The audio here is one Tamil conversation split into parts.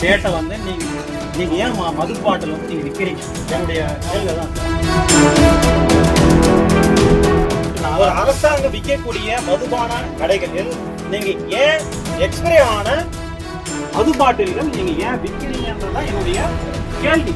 டேட்டை வந்து நீங்க ஏன் மது பாட்டில் வந்து நீங்க விற்கிறீங்க? என்னுடைய கேள்வி தான். ஒரு அரசாங்கம் விற்கக்கூடிய மதுபான கடைகளில் நீங்க ஏன் எக்ஸ்பைரி ஆன மது பாட்டில்கள் நீங்க ஏன் விற்கிறீங்கன்றதுதான் என்னுடைய கேள்வி.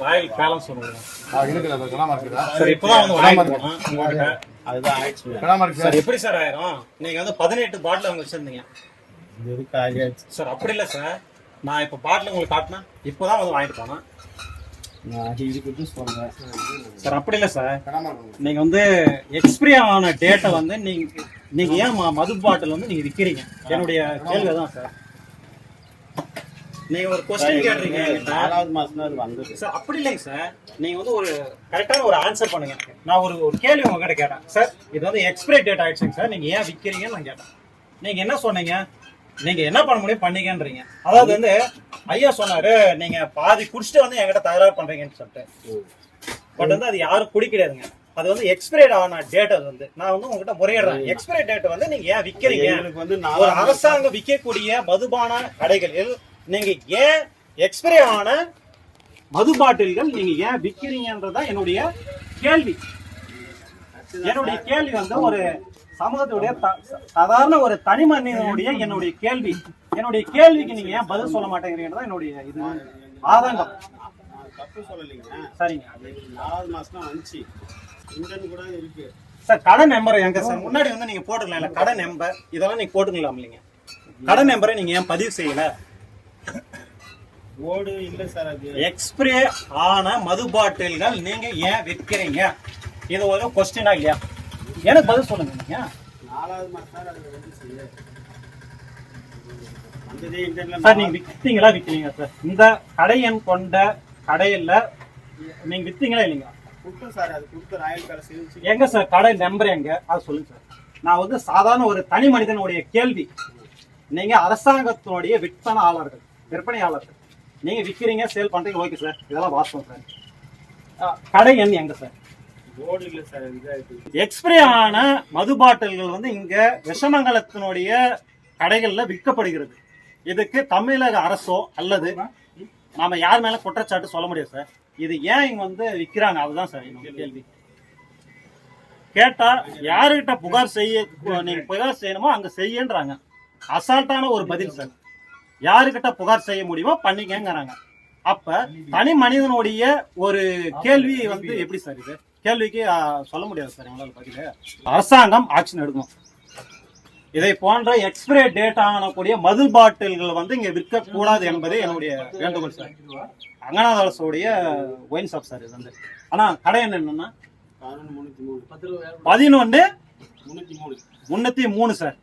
ராயல் பேலன்ஸ் சொல்லுங்க சார். இப்பதான் வந்து சார் எப்படி சார் ஆயிரும்? நீங்க வந்து 18 பாட்டில் அவங்க வச்சிருந்தீங்க சார். அப்படி இல்லை சார், நான் இப்ப பாட்டில் உங்களுக்கு காட்டினேன், இப்போதான் வந்து வாங்கிட்டு போனேன் சார். அப்படி இல்லை சார், நீங்க வந்து எக்ஸ்பைரி ஆன டேட்டை வந்து நீங்க ஏன் மது பாட்டில் வந்து நீங்க விற்கிறீங்க? என்னுடைய கேள்வி தான் சார். நீங்க ஒரு क्वेश्चन கேட்றீங்க, 4வது மாசம் அது வந்தது சார். அப்படி இல்லைங்க சார், நீங்க வந்து ஒரு கரெக்டான ஒரு ஆன்சர் பண்ணுங்க. நான் ஒரு கேள்வி உங்ககிட்ட கேட்டேன் சார், இது வந்து எக்ஸ்பைரி டேட் ஆயிடுச்சுங்க சார், நீங்க ஏன் விற்கிறீங்கன்னு நான் கேட்டேன். நீங்க என்ன சொன்னீங்க? நீங்க என்ன பண்ண முடியும் பண்ணீங்கன்றீங்க. அதாவது வந்து ஐயா சொன்னாரு, நீங்க பாதி குடிச்சிட்டு வந்து என்கிட்ட தகராறு பண்றீங்கன்னு சொல்லிட்டு. பட் வந்து அது யாரும் குடிக்கிறாருங்க. அது வந்து எக்ஸ்பைரி ஆன டேட். அது வந்து நான் வந்து உங்ககிட்ட முறையிடுறேன், எக்ஸ்பைரி டேட் வந்து நீங்க ஏன் விற்கிறீங்க? எனக்கு வந்து ஒரு அரசாங்கம் விற்கக்கூடிய மதுபான கடைகளில் நீங்க ஏன் எக்ஸ்பைரி ஆன மது பாட்டில்கள் நீங்க ஏன் விற்கிறீங்கன்றதான் என்னுடைய கேள்வி. என்னுடைய கேள்வி வந்து ஒரு சமூகத்துடைய சாதாரண ஒரு தனி மனிதனுடைய என்னுடைய கேள்வி. என்னுடைய கேள்விக்கு நீங்க ஏன் பதில் சொல்ல மாட்டேங்கிறீங்கன்றதான் என்னுடைய இது ஆதங்கம். தப்பு சொல்லலைங்க. சரிங்க, 4வது மாசம் வந்துச்சு, இன்டர்ன் கூட இருக்கு சார். கடை நம்பர் எங்க சார்? முன்னாடி வந்து நீங்க போட்டுக்கலாம் இல்ல, கடை நம்பர் இதெல்லாம் நீங்க போட்டுக்கலாம் இல்லைங்க. கடை நம்பரை நீங்க ஏன் பதிவு செய்யல? ஓடு இல்ல சார். அது எக்ஸ்பைரி ஆன மது பாட்டில்கள் நீங்க ஏன் விற்கிறீங்க? இது ஒரு क्वेश्चनா இல்லையா? எனக்கு பதில் சொல்லுங்க. நீங்க 4வது மாசம் அது வந்துச்சு, வந்ததே இன்டர்ன்ல சார். நீங்க வித்தீங்களா விக்கிறீங்க சார்? இந்த கடையன் கொண்ட கடையில நீங்க வித்தீங்களா இல்லைங்க? குடுத்தோம் சார். அது குடுத்த ராயல் பேலஸ் இருந்துச்சு. எங்க சார் கடை நம்பர் எங்க? அது சொல்லுங்க சார். நான் வந்து சாதாரண ஒரு தனி மனிதனுடைய கேள்வி. நீங்க அரசாங்கத்தினுடைய விற்பனையாளர்கள், விற்பனையாளர்கள், நீங்க விற்கிறீங்க, சேல் பண்றீங்க, ஓகே சார், இதெல்லாம் வாஸ்தவம் சார். கடை எண் எங்க சார்? போர்டு இல்ல சார். எக்ஸ்பைரி ஆன மது பாட்டில்கள் வந்து இங்க விஷமங்கலத்தினுடைய கடைகள்ல விற்கப்படுகிறது. இதுக்கு தமிழக அரசோ அல்லது நாம யார் மேல குற்றச்சாட்டு சொல்ல முடியாது சார். இது ஏன் இங்க வந்து விற்கிறாங்க? அதுதான் சார் என்னோட கேள்வி. கேட்டா யாருகிட்ட புகார் நீங்க புகார் செய்யணுமோ அங்க செய்யன்றாங்க. அசால்ட்டான ஒரு பதில் சார். யாருக்கிட்ட புகார் செய்ய முடியுமோ பண்ணிக்கங்கிறாங்க. அப்ப தனி மனிதனுடைய ஒரு கேள்வி வந்து எப்படி சார்? இது கேள்விக்கு சொல்ல முடியாது சார் எங்களால் பதில். அரசாங்கம் ஆக்ஷன் எடுக்கும். இதை போன்ற எக்ஸ்பைரி டேட் ஆனக்கூடிய மது பாட்டில்கள் வந்து இங்க விற்க கூடாது என்பதே என்னுடைய வேண்டுகோள் சார். அங்கநாதாசுடைய ஒயின் ஷாப் சார் இது வந்து. ஆனா கடை என்னன்னா 11 சார்.